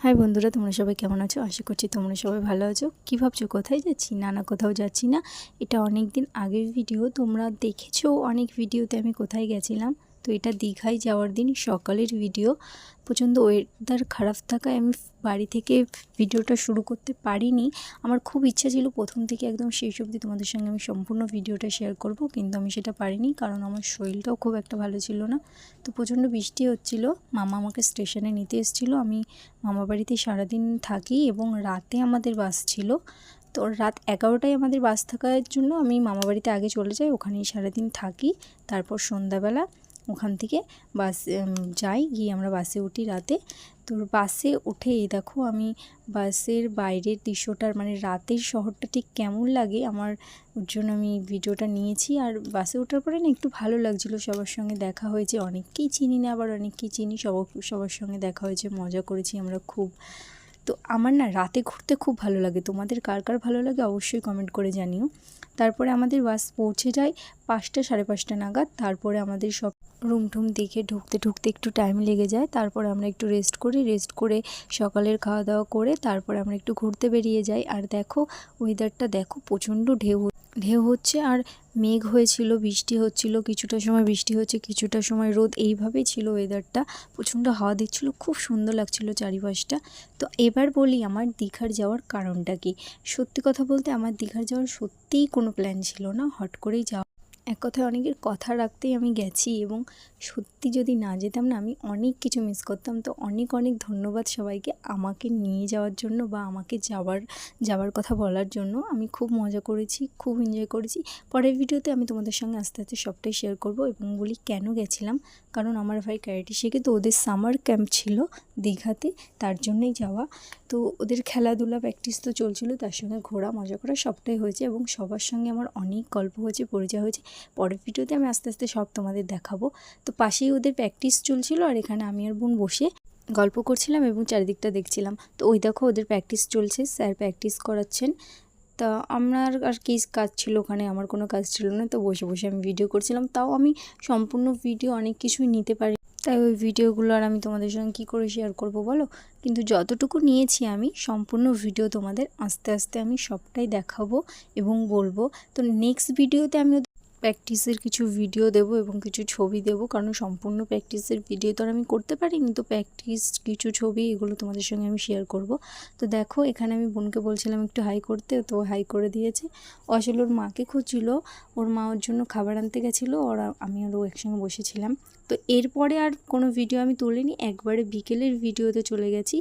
High বন্ধুরা, তোমরা সবাই কেমন আছো? আশা করছি তোমরা সবাই ভালো আছো। কী ভাবছো কোথায় যাচ্ছি? না কোথাও যাচ্ছি না। এটা অনেক দিন আগের ভিডিও, তোমরা দেখেছো অনেক ভিডিওতে আমি কোথায় গেছিলাম। তো এটা দীঘায় যাওয়ার দিন সকালের ভিডিও। প্রচণ্ড ওয়েদার খারাপ থাকায় আমি বাড়ি থেকে ভিডিওটা শুরু করতে পারিনি। আমার খুব ইচ্ছা ছিল প্রথম থেকে একদম শেষ অবধি তোমাদের সঙ্গে আমি সম্পূর্ণ ভিডিওটা শেয়ার করব, কিন্তু আমি সেটা পারিনি কারণ আমার শরীরটাও খুব একটা ভালো ছিল না। তো প্রচণ্ড বৃষ্টি হচ্ছিল। মামা আমাকে স্টেশনে নিতে এসেছিলো। আমি মামা বাড়িতে সারাদিন থাকি এবং রাতে আমাদের বাস ছিল। তো রাত 11টায় আমাদের বাস থাকার জন্য আমি মামা বাড়িতে আগে চলে যাই, ওখানেই সারাদিন থাকি। তারপর সন্ধ্যাবেলা ওখান থেকে বাস যাই, গিয়ে আমরা বাসে উঠি রাতে। তো বাসে উঠে এই দেখো আমি বাসের বাইরের দৃশ্যটার মানে রাতের শহরটা ঠিক কেমন লাগে আমার, ওর জন্য আমি ভিডিওটা নিয়েছি। আর বাসে ওঠার পরে না একটু ভালো লাগছিলো, সবার সঙ্গে দেখা হয়েছে, অনেককেই চিনি না আবার অনেককেই চিনি, সবার সঙ্গে দেখা হয়েছে, মজা করেছি আমরা খুব। তো আমার না রাতে ঘুরতে খুব ভালো লাগে। তোমাদের কার কার ভালো লাগে অবশ্যই কমেন্ট করে জানিও। তারপরে আমাদের বাস পৌঁছে যায় 5টা 5:30 নাগাদ। তারপরে আমাদের সব রুম টুম দেখে ঢুকতে একটু টাইম লেগে যায়। তারপরে আমরা একটু রেস্ট করে সকালের খাওয়া দাওয়া করে তারপরে আমরা একটু ঘুরতে বেরিয়ে যাই। আর দেখো ওয়েদারটা দেখো, প্রচণ্ড ঢেউ হচ্ছে আর মেঘ হয়েছিল, বৃষ্টি হচ্ছিল, কিছুটা সময় বৃষ্টি হচ্ছে, কিছুটা সময় রোদ, এইভাবেই ছিল ওয়েদারটা। প্রচণ্ড হাওয়া দিচ্ছিল, খুব সুন্দর লাগছিল চারিপাশটা। তো এবার বলি আমার দীঘার যাওয়ার কারণটা কি। সত্যি কথা বলতে আমার দীঘার যাওয়ার সত্যিই কোনো প্ল্যান ছিল না, হট করেই যাওয়া। এক কথায় অনেকের কথা রাখতেই আমি গেছি এবং সত্যি যদি না যেতাম না আমি অনেক কিছু মিস করতাম। তো অনেক ধন্যবাদ সবাইকে আমাকে নিয়ে যাওয়ার জন্য বা আমাকে যাওয়ার কথা বলার জন্য। আমি খুব মজা করেছি, খুব এনজয় করেছি। পরের ভিডিওতে আমি তোমাদের সঙ্গে আস্তে আস্তে সবটাই শেয়ার করব এবং বলি কেন গেছিলাম। কারণ আমার ভাই ক্যারাটে শেখে, তো ওদের সামার ক্যাম্প ছিল দীঘাতে, তার জন্যই যাওয়া। তো ওদের খেলাধুলা প্র্যাকটিস তো চলছিল, তার সঙ্গে ঘোরা মজা করা সবটাই হয়েছে এবং সবার সঙ্গে আমার অনেক গল্প হয়েছে, পরিচয় হয়েছে। পরের ভিডিওতে আমি আস্তে আস্তে সব তোমাদের দেখাবো। তো পাশেই ওদের প্র্যাকটিস চলছিল আর এখানে আমি আর বোন বসে গল্প করছিলাম এবং চারিদিকটা দেখছিলাম। তো ওই দেখো ওদের প্র্যাকটিস চলছে, স্যার প্র্যাকটিস করাচ্ছেন। তা আমার আর কি কাজ ছিল ওখানে, আমার কোনো কাজ ছিল না। তো বসে আমি ভিডিও করছিলাম, তাও আমি সম্পূর্ণ ভিডিও অনেক কিছুই নিতে পারি, তাই ওই ভিডিওগুলো আর আমি তোমাদের সঙ্গে কী করে শেয়ার করব বলো। কিন্তু যতটুকু নিয়েছি আমি সম্পূর্ণ ভিডিও তোমাদের আস্তে আস্তে আমি সবটাই দেখাবো এবং বলবো। তো নেক্সট ভিডিওতে আমি প্র্যাকটিসের কিছু ভিডিও দেবো এবং কিছু ছবি দেবো, কারণ সম্পূর্ণ প্র্যাকটিসের ভিডিও তো আর আমি করতে পারিনি। তো প্র্যাকটিস কিছু ছবি এগুলো তোমাদের সঙ্গে আমি শেয়ার করব। তো দেখো এখানে আমি বোনকে বলছিলাম একটু হাই করতে, তো হাই করে দিয়েছে। আসলে ওর মাকে খুঁজছিল, ওর মা ওর জন্য খাবার আনতে গেছিলো, আমি আর ও একসঙ্গে বসেছিলাম। তো এরপরে আর কোনো ভিডিও আমি তুলিনি, একবারে বিকেলের ভিডিওতে চলে গেছি।